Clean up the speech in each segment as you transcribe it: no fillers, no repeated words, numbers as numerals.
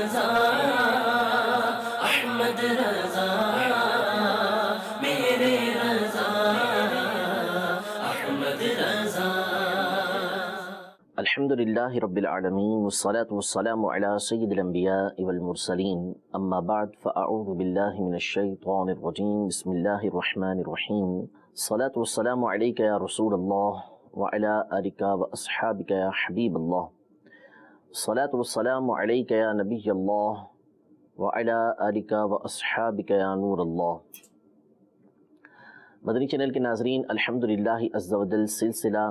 رضا احمد رضا میرے رضا احمد رضا. الحمد للہ رب العالمین والصلاة والسلام علی سید الانبیاء والمرسلین اما بعد فاعوذ باللہ من الشیطان الرجیم بسم اللہ الرحمن الرحیم. الصلاة والسلام علیک یا رسول اللہ وعلی آلک واصحابک یا حبیب اللہ. الصلاة والسلام علیک یا نبی اللہ وعلی آلک واصحابک یا نور اللہ. مدنی چینل کے ناظرین، الحمدللہ عز و جل سلسلہ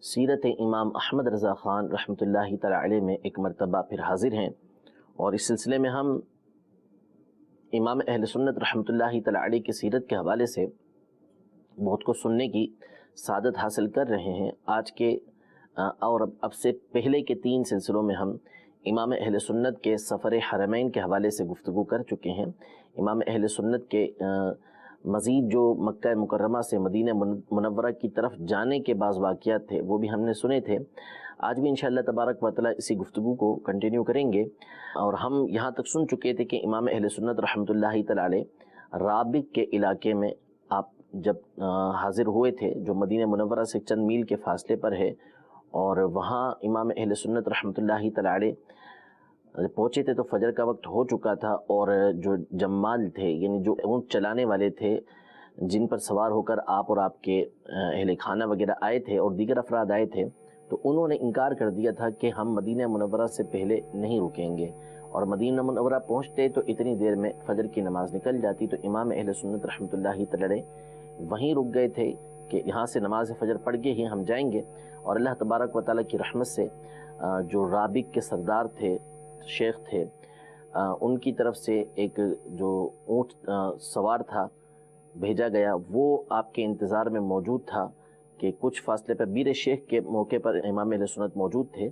سیرت امام احمد رضا خان رحمۃ اللہ تعالی علیہ میں ایک مرتبہ پھر حاضر ہیں، اور اس سلسلے میں ہم امام اہل سنت رحمۃ اللہ تعالی علیہ کی سیرت کے حوالے سے بہت کچھ سننے کی سعادت حاصل کر رہے ہیں. آج کے اور اب سے پہلے کے 3 سلسلوں میں ہم امام اہل سنت کے سفر حرمین کے حوالے سے گفتگو کر چکے ہیں. امام اہل سنت کے مزید جو مکہ مکرمہ سے مدینہ منورہ کی طرف جانے کے بعض واقعات تھے وہ بھی ہم نے سنے تھے. آج بھی انشاءاللہ تبارک و تعالی اسی گفتگو کو کنٹینیو کریں گے، اور ہم یہاں تک سن چکے تھے کہ امام اہل سنت رحمۃ اللہ تعالی علیہ رابغ کے علاقے میں آپ جب حاضر ہوئے تھے، جو مدینہ منورہ سے چند میل کے فاصلے پر ہے، اور وہاں امام اہل سنت رحمۃ اللہ تعالی علیہ پہنچے تھے تو فجر کا وقت ہو چکا تھا، اور جو جمال تھے یعنی جو اونٹ چلانے والے تھے جن پر سوار ہو کر آپ اور آپ کے اہل خانہ وغیرہ آئے تھے اور دیگر افراد آئے تھے، تو انہوں نے انکار کر دیا تھا کہ ہم مدینہ منورہ سے پہلے نہیں رکیں گے، اور مدینہ منورہ پہنچتے تو اتنی دیر میں فجر کی نماز نکل جاتی. تو امام اہل سنت رحمۃ اللہ تعالی وہیں رک گئے تھے کہ یہاں سے نماز فجر پڑھ کے ہی ہم جائیں گے. اور اللہ تبارک و تعالیٰ کی رحمت سے جو رابغ کے سردار تھے، شیخ تھے، ان کی طرف سے ایک جو اونٹ سوار تھا بھیجا گیا، وہ آپ کے انتظار میں موجود تھا کہ کچھ فاصلے پر بیر شیخ کے موقع پر امام اہل سنت موجود تھے.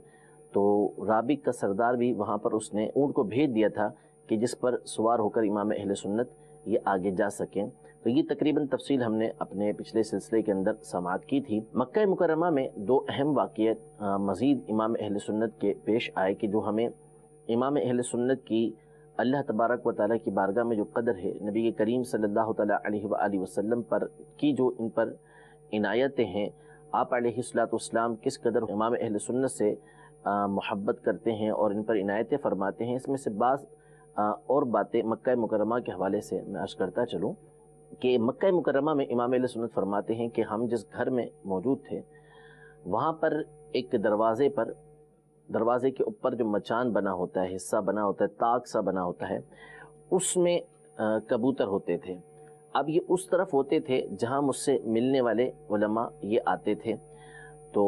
تو رابغ کا سردار بھی وہاں پر اس نے اونٹ کو بھیج دیا تھا کہ جس پر سوار ہو کر امام اہل سنت یہ آگے جا سکیں. تو یہ تقریباً تفصیل ہم نے اپنے پچھلے سلسلے کے اندر سماعت کی تھی. مکہ مکرمہ میں 2 اہم واقعات مزید امام اہل سنت کے پیش آئے کہ جو ہمیں امام اہل سنت کی اللہ تبارک و تعالیٰ کی بارگاہ میں جو قدر ہے، نبی کریم صلی اللہ تعالیٰ علیہ وآلہ وسلم پر کی جو ان پر عنایتیں ہیں، آپ علیہ السلام کس قدر امام اہل سنت سے محبت کرتے ہیں اور ان پر عنایتیں فرماتے ہیں. اس میں سے بعض اور باتیں مکہ مکرمہ کے حوالے سے میں عرض کرتا چلوں کہ مکہ مکرمہ میں امام اہل سنت فرماتے ہیں کہ ہم جس گھر میں موجود تھے وہاں پر ایک دروازے کے اوپر جو مچان بنا ہوتا ہے، حصہ بنا ہوتا ہے، طاق سا بنا ہوتا ہے، اس میں کبوتر ہوتے تھے. اب یہ اس طرف ہوتے تھے جہاں مجھ سے ملنے والے علماء یہ آتے تھے. تو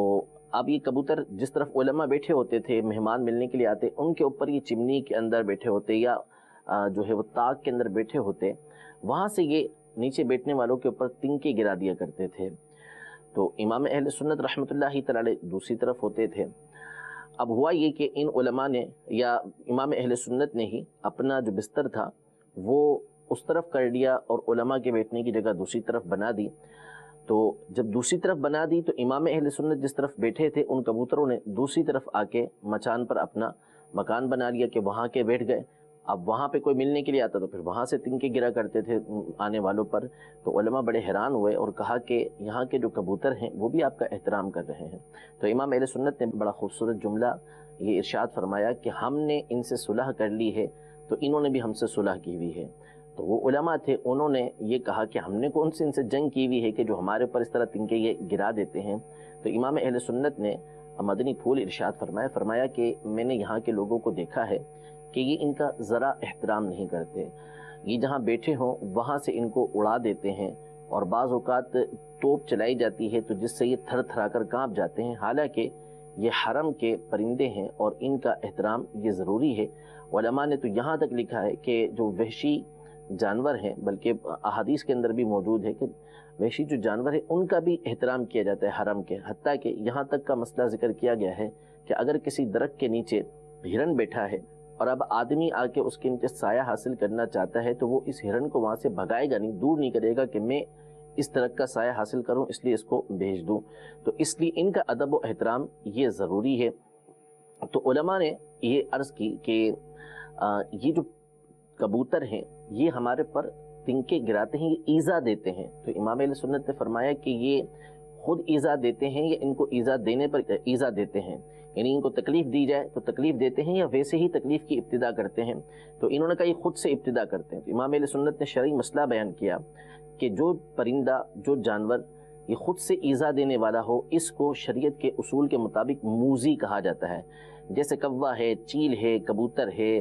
اب یہ کبوتر جس طرف علماء بیٹھے ہوتے تھے، مہمان ملنے کے لیے آتے، ان کے اوپر یہ چمنی کے اندر بیٹھے ہوتے یا جو ہے وہ طاق کے اندر بیٹھے ہوتے، وہاں سے یہ نیچے بیٹھنے والوں کے اوپر تنکے گرا دیا کرتے تھے. تو امام اہل سنت رحمۃ اللہ تعالی دوسری طرف ہوتے تھے. اب ہوا یہ کہ ان علماء نے یا امام اہل سنت نے ہی اپنا جو بستر تھا وہ اس طرف کر لیا اور علماء کے بیٹھنے کی جگہ دوسری طرف بنا دی. تو جب دوسری طرف بنا دی تو امام اہل سنت جس طرف بیٹھے تھے ان کبوتروں نے دوسری طرف آ کے مچان پر اپنا مکان بنا لیا کہ وہاں کے بیٹھ گئے. اب وہاں پہ کوئی ملنے کے لیے آتا تو پھر وہاں سے تنکے گرا کرتے تھے آنے والوں پر. تو علماء بڑے حیران ہوئے اور کہا کہ یہاں کے جو کبوتر ہیں وہ بھی آپ کا احترام کر رہے ہیں. تو امام اہل سنت نے بڑا خوبصورت جملہ یہ ارشاد فرمایا کہ ہم نے ان سے صلح کر لی ہے تو انہوں نے بھی ہم سے صلح کی ہوئی ہے. تو وہ علماء تھے، انہوں نے یہ کہا کہ ہم نے کون سے ان سے جنگ کی ہوئی ہے کہ جو ہمارے اوپر اس طرح تنکے یہ گرا دیتے ہیں. تو امام اہل سنت نے مدنی پھول ارشاد فرمایا کہ میں نے یہاں کے لوگوں کو دیکھا ہے کہ یہ ان کا ذرا احترام نہیں کرتے. یہ جہاں بیٹھے ہوں وہاں سے ان کو اڑا دیتے ہیں، اور بعض اوقات توپ چلائی جاتی ہے تو جس سے یہ تھر تھرا کر کانپ جاتے ہیں. حالانکہ یہ حرم کے پرندے ہیں اور ان کا احترام یہ ضروری ہے. علماء نے تو یہاں تک لکھا ہے کہ جو وحشی جانور ہیں، بلکہ احادیث کے اندر بھی موجود ہے کہ وحشی جو جانور ہیں ان کا بھی احترام کیا جاتا ہے حرم کے. حتیٰ کہ یہاں تک کا مسئلہ ذکر کیا گیا ہے کہ اگر کسی درخت کے نیچے ہرن بیٹھا ہے اور اب آدمی آ کے اس کے نیچے سایہ حاصل کرنا چاہتا ہے تو وہ اس ہرن کو وہاں سے بھگائے گا نہیں، دور نہیں کرے گا کہ میں اس درخت کا سایہ حاصل کروں اس لیے اس کو بھیج دوں. تو اس لیے ان کا ادب و احترام یہ ضروری ہے. تو علماء نے یہ عرض کی کہ یہ جو کبوتر ہیں یہ ہمارے پر تنکے گراتے ہیں، یہ ایذا دیتے ہیں۔ تو امام اہل سنت نے فرمایا کہ یہ خود ایذا دیتے ہیں یا ان کو ایذا دینے پر ایذا دیتے ہیں، یعنی ان کو تکلیف دی جائے تو تکلیف دیتے ہیں یا ویسے ہی تکلیف کی ابتدا کرتے ہیں۔ تو انہوں نے کہا یہ خود سے ابتدا کرتے ہیں۔ تو امام اہل سنت نے شرعی مسئلہ بیان کیا کہ جو پرندہ، جو جانور یہ خود سے ایذا دینے والا ہو، اس کو شریعت کے اصول کے مطابق موذی کہا جاتا ہے۔ جیسے کوا ہے، چیل ہے، کبوتر ہے،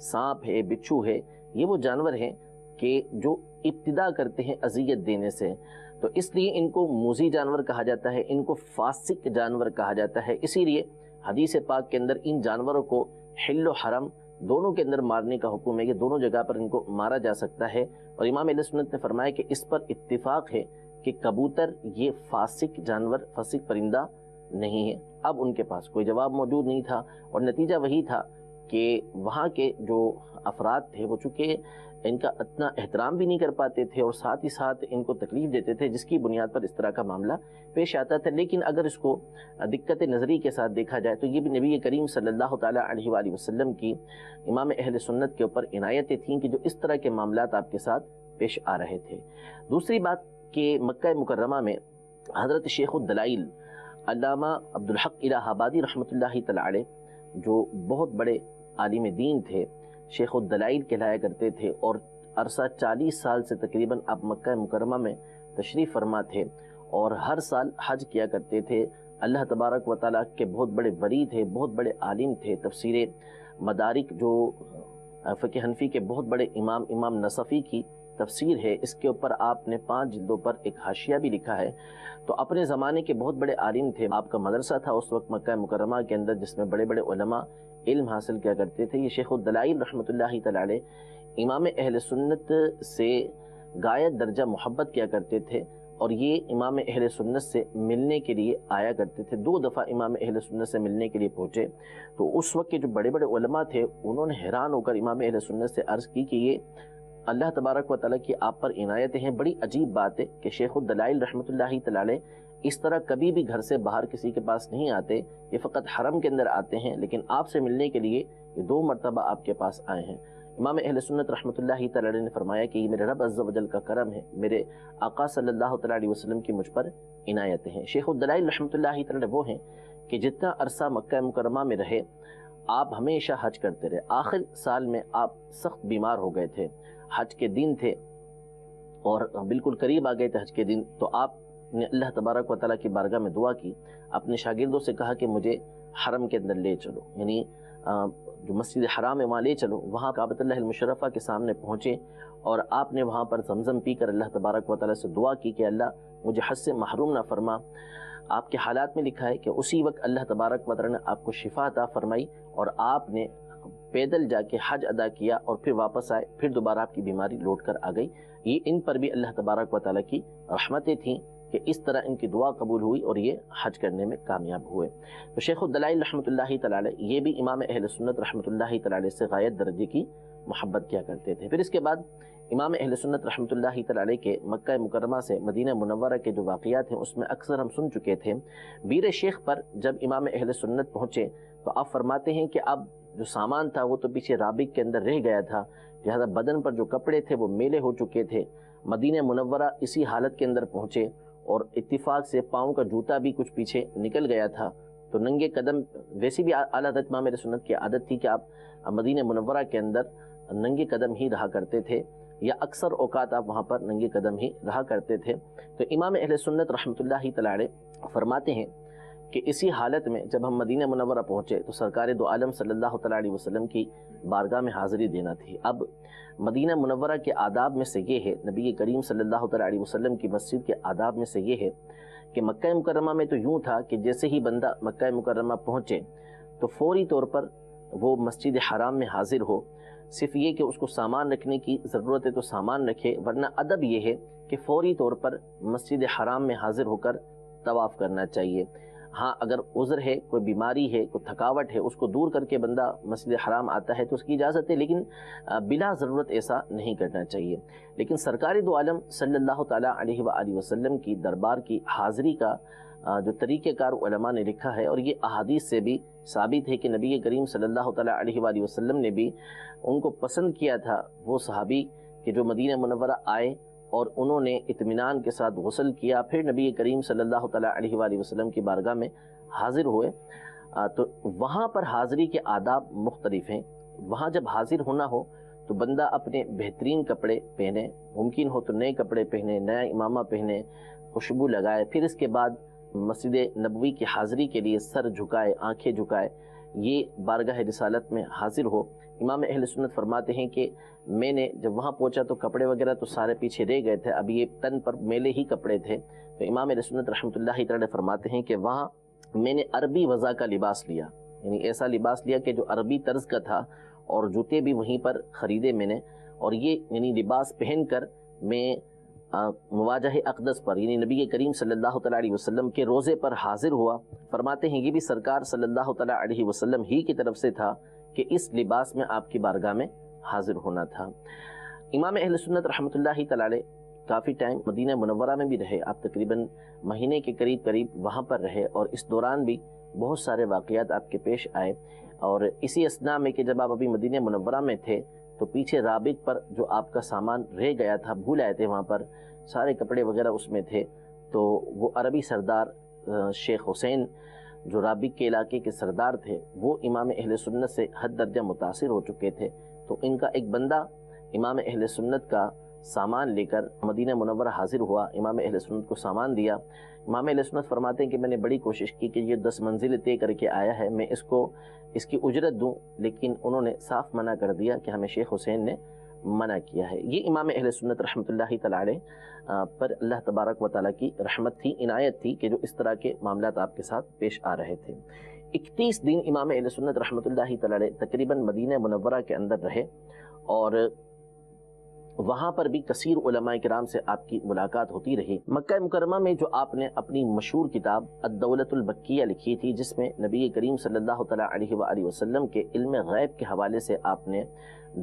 سانپ ہے، بچھو ہے، یہ وہ جانور ہیں کہ جو ابتدا کرتے ہیں اذیت دینے سے، تو اس لیے ان کو موذی جانور کہا جاتا ہے، ان کو فاسق جانور کہا جاتا ہے۔ اسی لیے حدیث پاک کے اندر ان جانوروں کو حل و حرم دونوں کے اندر مارنے کا حکم ہے کہ دونوں جگہ پر ان کو مارا جا سکتا ہے۔ اور امام اہل سنت نے فرمایا کہ اس پر اتفاق ہے کہ کبوتر یہ فاسق جانور، فاسق پرندہ نہیں ہے۔ اب ان کے پاس کوئی جواب موجود نہیں تھا اور نتیجہ وہی تھا کہ وہاں کے جو افراد تھے وہ چونکہ ان کا اتنا احترام بھی نہیں کر پاتے تھے اور ساتھ ہی ساتھ ان کو تکلیف دیتے تھے، جس کی بنیاد پر اس طرح کا معاملہ پیش آتا تھا۔ لیکن اگر اس کو دقت نظری کے ساتھ دیکھا جائے تو یہ بھی نبی کریم صلی اللہ تعالیٰ علیہ وآلہ وسلم کی امام اہل سنت کے اوپر عنایتیں تھیں کہ جو اس طرح کے معاملات آپ کے ساتھ پیش آ رہے تھے۔ دوسری بات کہ مکہ مکرمہ میں حضرت شیخ الدلائل علامہ عبدالحق الہ آبادی رحمۃ اللہ تعالیٰ علیہ جو بہت بڑے عالم دین تھے، شیخ الدلائل کہلایا کرتے تھے، اور عرصہ 40 سال سے تقریباً آپ مکہ مکرمہ میں تشریف فرما تھے اور ہر سال حج کیا کرتے تھے۔ اللہ تبارک و تعالیٰ کے بہت بڑے ولی تھے، بہت بڑے عالم تھے۔ تفسیر مدارک جو فقہ حنفی کے بہت بڑے امام نصفی کی تفسیر ہے، اس کے اوپر آپ نے 5 جلدوں پر ایک حاشیہ بھی لکھا ہے۔ تو اپنے زمانے کے بہت بڑے عالم تھے۔ آپ کا مدرسہ تھا اس وقت مکہ مکرمہ کے اندر جس میں بڑے بڑے علماء علم حاصل کیا کرتے تھے۔ یہ شیخ الدلائل رحمۃ اللہ تعالیٰ علیہ امام اہل سنت سے غایت درجہ محبت کیا کرتے تھے اور یہ امام اہل سنت سے ملنے کے لیے آیا کرتے تھے۔ 2 دفعہ امام اہل سنت سے ملنے کے لیے پہنچے تو اس وقت کے جو بڑے بڑے علماء تھے انہوں نے حیران ہو کر امام اہل سنت سے عرض کی کہ یہ اللہ تبارک و تعالیٰ کی آپ پر عنایتیں ہیں۔ بڑی عجیب بات ہے کہ شیخ الدلائل رحمۃ اللہ تعالیٰ علیہ اس طرح کبھی بھی گھر سے باہر کسی کے پاس نہیں آتے، یہ فقط حرم کے اندر آتے ہیں، لیکن آپ سے ملنے کے لیے یہ 2 مرتبہ آپ کے پاس آئے ہیں۔ امام اہل سنت رحمۃ اللہ تعالیٰ علیہ نے فرمایا کہ یہ میرے رب عز و جل کا کرم ہے، میرے آقا صلی اللہ تعالیٰ علیہ وسلم کی مجھ پر عنایتیں ہیں۔ شیخ الدلائل رحمۃ اللہ تعالیٰ علیہ وہ ہیں کہ جتنا عرصہ مکہ مکرمہ میں رہے آپ ہمیشہ حج کرتے رہے۔ آخر سال میں آپ سخت بیمار ہو گئے تھے، حج کے دن تھے اور بالکل قریب آ گئے تھے حج کے دن، تو آپ نے اللہ تبارک و تعالیٰ کی بارگاہ میں دعا کی، اپنے شاگردوں سے کہا کہ مجھے حرم کے اندر لے چلو، یعنی جو مسجد حرام ہے وہاں لے چلو۔ وہاں کعبۃ اللہ المشرفہ کے سامنے پہنچے اور آپ نے وہاں پر زمزم پی کر اللہ تبارک و تعالیٰ سے دعا کی کہ اللہ مجھے حج سے محروم نہ فرما۔ آپ کے حالات میں لکھا ہے کہ اسی وقت اللہ تبارک و تعالیٰ نے آپ کو شفا عطا فرمائی اور آپ نے پیدل جا کے حج ادا کیا اور پھر واپس آئے، پھر دوبارہ آپ کی بیماری لوٹ کر آ گئی۔ یہ ان پر بھی اللہ تبارک و تعالیٰ کی رحمتیں تھیں کہ اس طرح ان کی دعا قبول ہوئی اور یہ حج کرنے میں کامیاب ہوئے۔ تو شیخ الدلائل رحمۃ اللہ تعالیٰ علیہ یہ بھی امام اہل سنت رحمۃ اللہ تعالیٰ علیہ سے غایت درجے کی محبت کیا کرتے تھے۔ پھر اس کے بعد امام اہل سنت رحمۃ اللہ تعالیٰ علیہ کے مکہ مکرمہ سے مدینہ منورہ کے جو واقعات ہیں اس میں اکثر ہم سن چکے تھے۔ بیر شیخ پر جب امام اہل سنت پہنچے تو آپ فرماتے ہیں کہ اب جو سامان تھا وہ تو پیچھے رابق کے اندر رہ گیا تھا، لہذا بدن پر جو کپڑے تھے وہ میلے ہو چکے تھے۔ مدینہ منورہ اسی حالت کے اندر پہنچے اور اتفاق سے پاؤں کا جوتا بھی کچھ پیچھے نکل گیا تھا، تو ننگے قدم، ویسے بھی اعلیٰ حضرت امام اہل سنت کی عادت تھی کہ آپ مدینہ منورہ کے اندر ننگے قدم ہی رہا کرتے تھے یا اکثر اوقات آپ وہاں پر ننگے قدم ہی رہا کرتے تھے۔ تو امام اہل سنت رحمۃ اللہ تعالیٰ علیہ فرماتے ہیں کہ اسی حالت میں جب ہم مدینہ منورہ پہنچے تو سرکار دو عالم صلی اللہ تعالیٰ علیہ وسلم کی بارگاہ میں حاضری دینا تھی۔ اب مدینہ منورہ کے آداب میں سے یہ ہے، نبی کریم صلی اللہ تعالیٰ علیہ وسلم کی مسجد کے آداب میں سے یہ ہے کہ مکہ مکرمہ میں تو یوں تھا کہ جیسے ہی بندہ مکہ مکرمہ پہنچے تو فوری طور پر وہ مسجد حرام میں حاضر ہو، صرف یہ کہ اس کو سامان رکھنے کی ضرورت ہے تو سامان رکھے، ورنہ ادب یہ ہے کہ فوری طور پر مسجد حرام میں حاضر ہو کر طواف کرنا چاہیے۔ ہاں اگر عذر ہے، کوئی بیماری ہے، کوئی تھکاوٹ ہے، اس کو دور کر کے بندہ مسجد حرام آتا ہے تو اس کی اجازت ہے، لیکن بلا ضرورت ایسا نہیں کرنا چاہیے۔ لیکن سرکار دو عالم صلی اللہ تعالیٰ علیہ وآلہ وسلم کی دربار کی حاضری کا جو طریقہ کار علماء نے لکھا ہے اور یہ احادیث سے بھی ثابت ہے کہ نبی کریم صلی اللہ تعالیٰ علیہ وآلہ وسلم نے بھی ان کو پسند کیا تھا، وہ صحابی کہ جو مدینہ منورہ آئے اور انہوں نے اطمینان کے ساتھ غسل کیا، پھر نبی کریم صلی اللہ تعالیٰ علیہ وآلہ وسلم کی بارگاہ میں حاضر ہوئے۔ تو وہاں پر حاضری کے آداب مختلف ہیں۔ وہاں جب حاضر ہونا ہو تو بندہ اپنے بہترین کپڑے پہنے، ممکن ہو تو نئے کپڑے پہنے، نیا امامہ پہنے، خوشبو لگائے، پھر اس کے بعد مسجد نبوی کی حاضری کے لیے سر جھکائے، آنکھیں جھکائے، یہ بارگاہ رسالت میں حاضر ہو۔ امام اہل سنت فرماتے ہیں کہ میں نے جب وہاں پہنچا تو کپڑے وغیرہ تو سارے پیچھے رہ گئے تھے، اب یہ تن پر میلے ہی کپڑے تھے، تو امام اہل سنت رحمۃ اللہ تعالی فرماتے ہیں کہ وہاں میں نے عربی وضع کا لباس لیا، یعنی ایسا لباس لیا کہ جو عربی طرز کا تھا، اور جوتے بھی وہیں پر خریدے میں نے، اور یہ یعنی لباس پہن کر میں مواجہ اقدس پر یعنی نبی کریم صلی اللہ تعالیٰ علیہ وسلم کے روزے پر حاضر ہوا۔ فرماتے ہیں یہ بھی سرکار صلی اللہ تعالیٰ علیہ وسلم ہی کی طرف سے تھا کہ اس لباس میں آپ کی بارگاہ میں حاضر ہونا تھا۔ امام اہل سنت رحمۃ اللہ تعالیٰ علیہ کافی ٹائم مدینہ منورہ میں بھی رہے، آپ تقریباً مہینے کے قریب وہاں پر رہے، اور اس دوران بھی بہت سارے واقعات آپ کے پیش آئے۔ اور اسی اثناء میں کہ جب آپ ابھی مدینہ منورہ میں تھے تو پیچھے رابط پر جو آپ کا سامان رہ گیا تھا، بھول آئے تھے، وہاں پر سارے کپڑے وغیرہ اس میں تھے، تو وہ عربی سردار شیخ حسین جو رابط کے علاقے کے سردار تھے، وہ امام اہل سنت سے حد درجہ متاثر ہو چکے تھے، تو ان کا ایک بندہ امام اہل سنت کا سامان لے کر مدینہ منورہ حاضر ہوا، امام اہل سنت کو سامان دیا۔ امام اہل سنت فرماتے ہیں کہ میں نے بڑی کوشش کی کہ یہ 10 منزل طے کر کے آیا ہے، میں اس کی اجرت دوں، لیکن انہوں نے صاف منع کر دیا کہ ہمیں شیخ حسین نے منع کیا ہے۔ یہ امام اہل سنت رحمۃ اللہ تعالیٰ علیہ پر اللہ تبارک و تعالیٰ کی رحمت تھی، عنایت تھی کہ جو اس طرح کے معاملات آپ کے ساتھ پیش آ رہے تھے۔ 31 دن امام اہل سنت رحمۃ اللہ تعالیٰ علیہ تقریباً مدینہ منورہ کے اندر رہے، اور وہاں پر بھی کثیر علماء کرام سے آپ کی ملاقات ہوتی رہی۔ مکہ مکرمہ میں جو آپ نے اپنی مشہور کتاب الدولۃ المکیہ لکھی تھی، جس میں نبی کریم صلی اللہ تعالیٰ علیہ وآلہ وسلم کے علم غیب کے حوالے سے آپ نے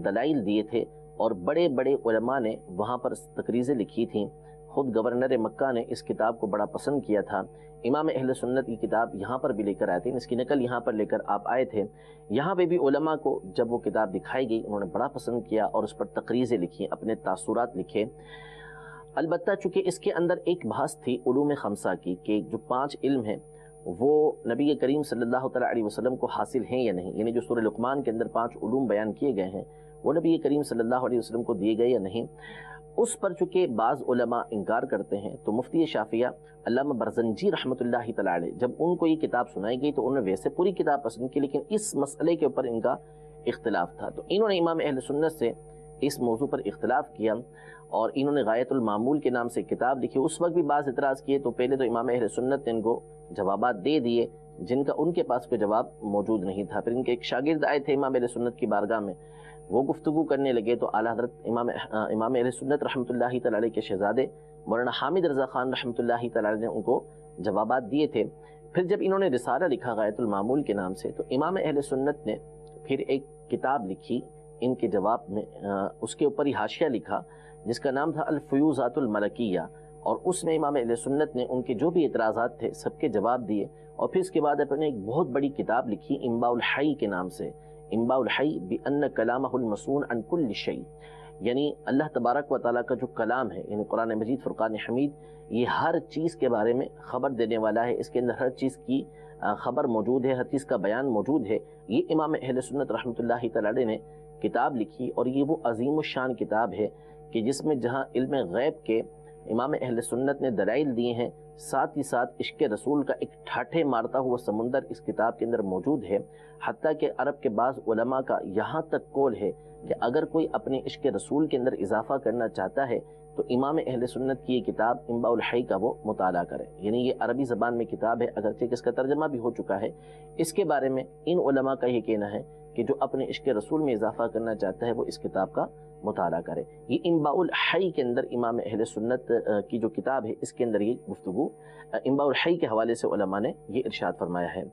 دلائل دیے تھے، اور بڑے بڑے علماء نے وہاں پر تقریزیں لکھی تھیں، خود گورنر مکہ نے اس کتاب کو بڑا پسند کیا تھا۔ امام اہل سنت کی کتاب یہاں پر بھی لے کر آئے تھے، اس کی نقل یہاں پر لے کر آپ آئے تھے، یہاں پہ بھی علماء کو جب وہ کتاب دکھائی گئی انہوں نے بڑا پسند کیا اور اس پر تقریزیں لکھی، اپنے تاثرات لکھے۔ البتہ چونکہ اس کے اندر ایک بحث تھی علوم خمسہ کی کہ جو 5 علم ہیں وہ نبی کریم صلی اللہ تعالیٰ علیہ وسلم کو حاصل ہیں یا نہیں، یعنی جو سورہ لقمان کے اندر 5 علوم بیان کیے گئے ہیں وہ نبی کریم صلی اللہ علیہ وسلم کو دیے گئے یا نہیں، اس پر چونکہ بعض علماء انکار کرتے ہیں، تو مفتی شافعیہ علامہ برزنجی رحمۃ اللہ تعالیٰ علیہ جب ان کو یہ کتاب سنائی گئی تو انہوں نے ویسے پوری کتاب پسند کی، لیکن اس مسئلے کے اوپر ان کا اختلاف تھا، تو انہوں نے امام اہل سنت سے اس موضوع پر اختلاف کیا، اور انہوں نے غایۃ المعمول کے نام سے کتاب لکھی۔ اس وقت بھی بعض اعتراض کیے، تو پہلے تو امام اہل سنت نے ان کو جوابات دے دیے جن کا ان کے پاس کوئی جواب موجود نہیں تھا۔ پھر ان کے ایک شاگرد آئے تھے امام اہل سنت کی بارگاہ میں، وہ گفتگو کرنے لگے تو اعلیٰ حضرت امام اہل سنت رحمۃ اللہ تعالیٰ علیہ کے شہزادے مولانا حامد رضا خان رحمۃ اللہ تعالیٰ علیہ نے ان کو جوابات دیے تھے۔ پھر جب انہوں نے رسالہ لکھا غایۃ المعمول کے نام سے، تو امام اہل سنت نے پھر ایک کتاب لکھی ان کے جواب میں، اس کے اوپر ہی حاشیہ لکھا جس کا نام تھا الفیوزات الملکیہ، اور اس میں امام اہل سنت نے ان کے جو بھی اعتراضات تھے سب کے جواب دیے، اور پھر اس کے بعد اپنے ایک بہت بڑی کتاب لکھی انباء الحی کے نام سے، انباء الحی بأن کلامہ المصون عن کل شیء، یعنی اللہ تبارک و تعالیٰ کا جو کلام ہے، یعنی قرآن مجید فرقان حمید، یہ ہر چیز کے بارے میں خبر دینے والا ہے، اس کے اندر ہر چیز کی خبر موجود ہے، ہر چیز کا بیان موجود ہے۔ یہ امام اہل سنت رحمۃ اللہ تعالیٰ علیہ نے کتاب لکھی، اور یہ وہ عظیم الشان کتاب ہے کہ جس میں جہاں علم غیب کے امام اہل سنت نے دلائل دیے ہیں، ساتھ ہی ساتھ عشق رسول کا ایک ٹھاٹھے مارتا ہوا سمندر اس کتاب کے اندر موجود ہے، حتیٰ کہ عرب کے بعض علماء کا یہاں تک قول ہے کہ اگر کوئی اپنے عشق رسول کے اندر اضافہ کرنا چاہتا ہے تو امام اہل سنت کی یہ کتاب انباء الحی کا وہ مطالعہ کرے، یعنی یہ عربی زبان میں کتاب ہے، اگرچہ کہ اس کا ترجمہ بھی ہو چکا ہے۔ اس کے بارے میں ان علماء کا یہ کہنا ہے کہ جو اپنے عشق رسول میں اضافہ کرنا چاہتا ہے وہ اس کتاب کا مطالعہ کرے۔ یہ انباء الحی کے اندر امام اہل سنت کی جو کتاب ہے اس کے اندر یہ گفتگو انباء الحی کے حوالے سے علماء نے یہ ارشاد فرمایا ہے۔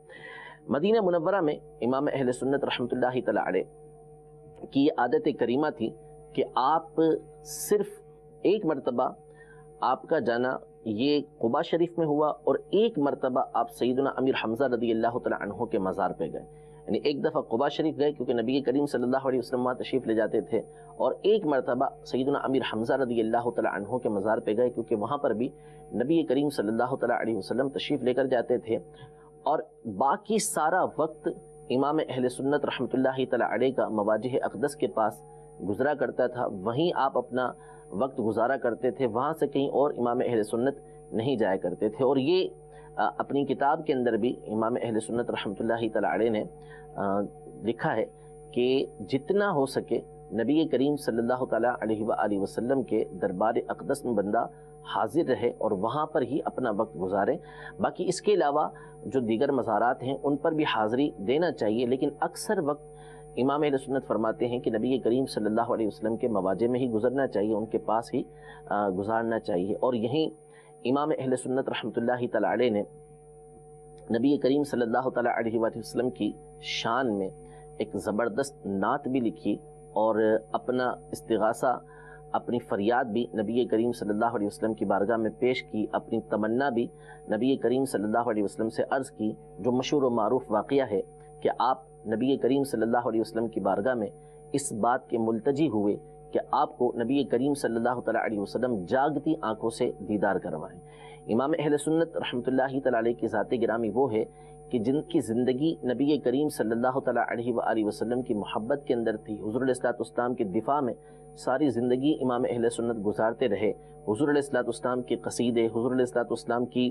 مدینہ منورہ میں امام اہل سنت رحمۃ اللہ تعالیٰ علیہ کی یہ عادت کریمہ تھی کہ آپ صرف ایک مرتبہ آپ کا جانا یہ قباء شریف میں ہوا، اور ایک مرتبہ آپ سیدنا امیر حمزہ رضی اللہ تعالیٰ عنہ کے مزار پہ گئے. یعنی ایک دفعہ قباء شریف گئے کیونکہ نبی کریم صلی اللہ علیہ وسلم وہاں تشریف لے جاتے تھے، اور ایک مرتبہ سیدنا امیر حمزہ رضی اللہ تعالیٰ عنہ کے مزار پہ گئے کیونکہ وہاں پر بھی نبی کریم صلی اللہ تعالیٰ علیہ وسلم تشریف لے کر جاتے تھے. اور باقی سارا وقت امام اہل سنت رحمۃ اللہ تعالیٰ علیہ کا مواجہ اقدس کے پاس گزرا کرتا تھا، وہیں آپ اپنا وقت گزارا کرتے تھے، وہاں سے کہیں اور امام اہل سنت نہیں جایا کرتے تھے. اور یہ اپنی کتاب کے اندر بھی امام اہل سنت رحمۃ اللہ تعالیٰ علیہ نے لکھا ہے کہ جتنا ہو سکے نبی کریم صلی اللہ تعالیٰ علیہ وآلہ وسلم کے دربار اقدس میں بندہ حاضر رہے اور وہاں پر ہی اپنا وقت گزارے. باقی اس کے علاوہ جو دیگر مزارات ہیں ان پر بھی حاضری دینا چاہیے، لیکن اکثر وقت امام اہل سنت فرماتے ہیں کہ نبی کریم صلی اللہ علیہ وسلم کے مواجہ میں ہی گزرنا چاہیے، ان کے پاس ہی گزارنا چاہیے. اور یہیں امام اہل سنت رحمۃ اللہ تعالیٰ علیہ نے نبی کریم صلی اللہ تعالیٰ علیہ وآلہ وسلم کی شان میں ایک زبردست نعت بھی لکھی، اور اپنا استغاثہ، اپنی فریاد بھی نبی کریم صلی اللہ علیہ وسلم کی بارگاہ میں پیش کی، اپنی تمنا بھی نبی کریم صلی اللہ علیہ وسلم سے عرض کی. جو مشہور و معروف واقعہ ہے کہ آپ نبی کریم صلی اللہ علیہ وسلم کی بارگاہ میں اس بات کے ملتجی ہوئے کہ آپ کو نبی کریم صلی اللہ تعالیٰ علیہ وسلم جاگتی آنکھوں سے دیدار کروائیں. امام اہل سنت رحمۃ اللہ تعالیٰ علیہ کی ذات گرامی وہ ہے کہ جن کی زندگی نبی کریم صلی اللہ تعالیٰ علیہ وآلہ وسلم کی محبت کے اندر تھی، حضور علیہ الصلوۃ والسلام کے دفاع میں ساری زندگی امام اہل سنت گزارتے رہے. حضور علیہ الصلوۃ والسلام کے قصیدے، حضور علیہ الصلوۃ والسلام کی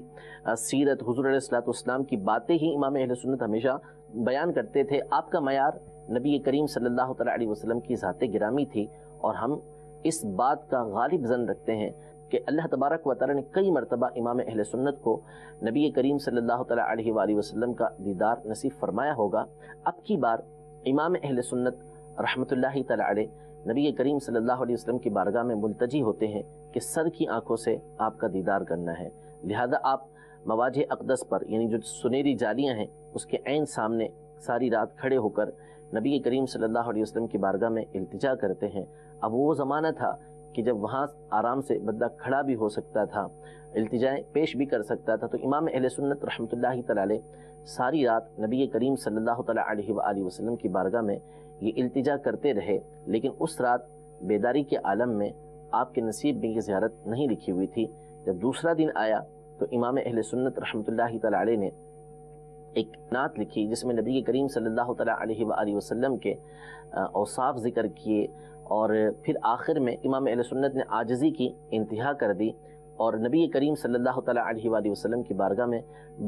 سیرت، حضور علیہ الصلوۃ والسلام کی باتیں ہی امام اہل سنت ہمیشہ بیان کرتے تھے. آپ کا معیار نبی کریم صلی اللہ تعالیٰ علیہ وسلم کی ذات گرامی تھی، اور ہم اس بات کا غالب ظن رکھتے ہیں کہ اللہ تبارک و تعالیٰ نے کئی مرتبہ امام اہل سنت کو نبی کریم صلی اللہ تعالیٰ علیہ وآلہ وسلم کا دیدار نصیب فرمایا ہوگا. اب کی بار امام اہل سنت رحمۃ اللہ تعالیٰ علیہ نبی کریم صلی اللہ علیہ وسلم کی بارگاہ میں ملتجی ہوتے ہیں کہ سر کی آنکھوں سے آپ کا دیدار کرنا ہے. لہذا آپ مواجہ اقدس پر، یعنی جو سنہری جالیاں ہیں اس کے عین سامنے ساری رات کھڑے ہو کر نبی کریم صلی اللہ علیہ وسلم کی بارگاہ میں التجا کرتے ہیں. اب وہ زمانہ تھا کہ جب وہاں آرام سے بندہ کھڑا بھی ہو سکتا تھا، التجائیں پیش بھی کر سکتا تھا. تو امام اہل سنت رحمۃ اللہ تعالیٰ علیہ ساری رات نبی کریم صلی اللہ تعالیٰ علیہ وآلہ وسلم کی بارگاہ میں یہ التجا کرتے رہے. لیکن اس رات بیداری کے عالم میں آپ کے نصیب میں یہ زیارت نہیں لکھی ہوئی تھی. جب دوسرا دن آیا تو امام اہل سنت رحمۃ اللہ تعالیٰ علیہ نے ایک نعت لکھی جس میں نبی کریم صلی اللہ تعالیٰ علیہ وآلہ وسلم کے اوصاف ذکر کیے، اور پھر آخر میں امام اہل سنت نے عاجزی کی انتہا کر دی اور نبی کریم صلی اللہ تعالیٰ علیہ وآلہ وسلم کی بارگاہ میں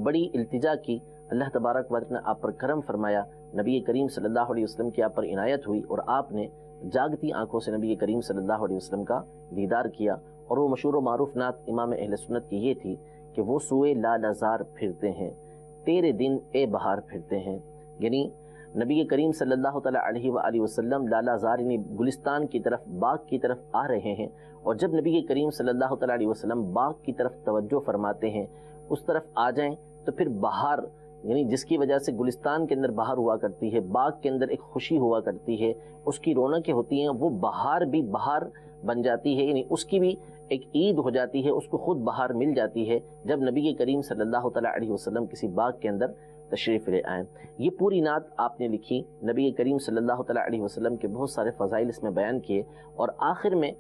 بڑی التجا کی. اللہ تبارک و تعالیٰ نے آپ پر کرم فرمایا، نبی کریم صلی اللہ علیہ وسلم کی آپ پر عنایت ہوئی، اور آپ نے جاگتی آنکھوں سے نبی کریم صلی اللہ علیہ وسلم کا دیدار کیا. اور وہ مشہور و معروف نعت امام اہل سنت کی یہ تھی کہ وہ سوئے لالہزار پھرتے ہیں، تیرے دن اے بہار پھرتے ہیں. یعنی نبی کریم صلی اللہ تعالیٰ علیہ وآلہ وسلم لالہزار یعنی گلستان کی طرف، باغ کی طرف آ رہے ہیں، اور جب نبی کریم صلی اللہ تعالیٰ علیہ وسلم باغ کی طرف توجہ فرماتے ہیں، اس طرف آ جائیں تو پھر بہار، یعنی جس کی وجہ سے گلستان کے اندر بہار ہوا کرتی ہے، باغ کے اندر ایک خوشی ہوا کرتی ہے، اس کی رونقیں ہوتی ہیں، وہ بہار بھی بہار بن جاتی ہے، یعنی اس کی بھی ایک عید ہو جاتی ہے، اس کو خود بہار مل جاتی ہے جب نبی کریم صلی اللہ تعالیٰ علیہ وسلم کسی باغ کے اندر تشریف لے آئیں. یہ پوری نعت آپ نے لکھی، نبی کریم صلی اللہ تعالیٰ علیہ وسلم کے بہت سارے فضائل اس میں بیان کیے، اور آخر میں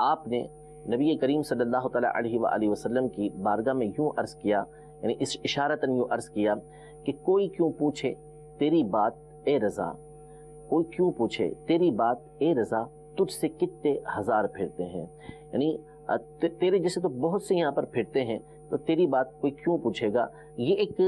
آپ نے نبی کریم صلی اللہ تعالیٰ علیہ وآلہ وسلم کی بارگاہ میں یوں عرض کیا، یعنی اس اشارتاً یوں عرض کیا کہ کوئی کیوں پوچھے تیری بات اے رضا، کوئی کیوں پوچھے تیری بات اے رضا، تجھ سے کتنے ہزار پھرتے ہیں. یعنی تیرے جیسے تو بہت سے یہاں پر پھرتے ہیں، تو تیری بات کوئی کیوں پوچھے گا. یہ ایک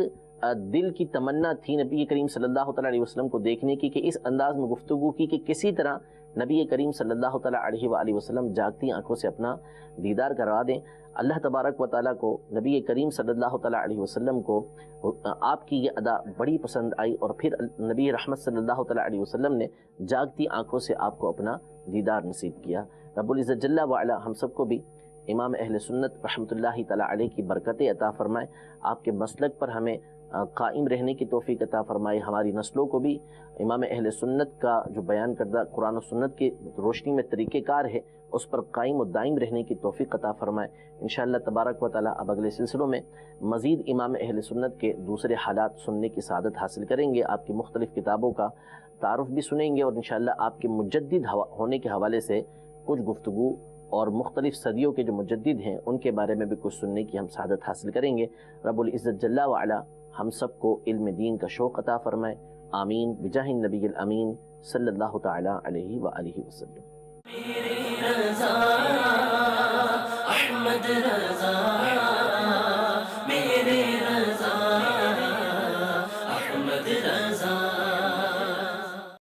دل کی تمنا تھی نبی کریم صلی اللہ تعالیٰ علیہ وسلم کو دیکھنے کی، کہ اس انداز میں گفتگو کی کہ کسی طرح نبی کریم صلی اللہ تعالیٰ علیہ وآلہ وسلم جاگتی آنکھوں سے اپنا دیدار کروا دیں. اللہ تبارک و تعالیٰ کو، نبی کریم صلی اللہ تعالیٰ علیہ وسلم کو آپ کی یہ ادا بڑی پسند آئی، اور پھر نبی رحمت صلی اللہ تعالیٰ علیہ وسلم نے جاگتی آنکھوں سے آپ کو اپنا دیدار نصیب کیا. رب العزت جل وعلا ہم سب کو بھی امام اہل سنت رحمۃ اللہ تعالیٰ علیہ کی برکتیں عطا فرمائے، آپ کے مسلک پر ہمیں قائم رہنے کی توفیق عطا فرمائے، ہماری نسلوں کو بھی امام اہل سنت کا جو بیان کردہ قرآن و سنت کی روشنی میں طریقہ کار ہے اس پر قائم و دائم رہنے کی توفیق عطا فرمائے۔ انشاءاللہ تبارک و تعالی اب اگلے سلسلوں میں مزید امام اہل سنت کے دوسرے حالات سننے کی سعادت حاصل کریں گے، آپ کی مختلف کتابوں کا تعارف بھی سنیں گے، اور انشاءاللہ آپ کے مجدد ہونے کے حوالے سے کچھ گفتگو اور مختلف صدیوں کے جو مجدد ہیں ان کے بارے میں بھی کچھ سننے کی ہم سعادت حاصل کریں گے۔ رب العزت جل وعلا ہم سب کو علم دین کا شوق عطا فرمائے، آمین بجاہ النبی الامین صلی اللہ تعالی علیہ وآلہ وسلم۔ رضا احمد رضا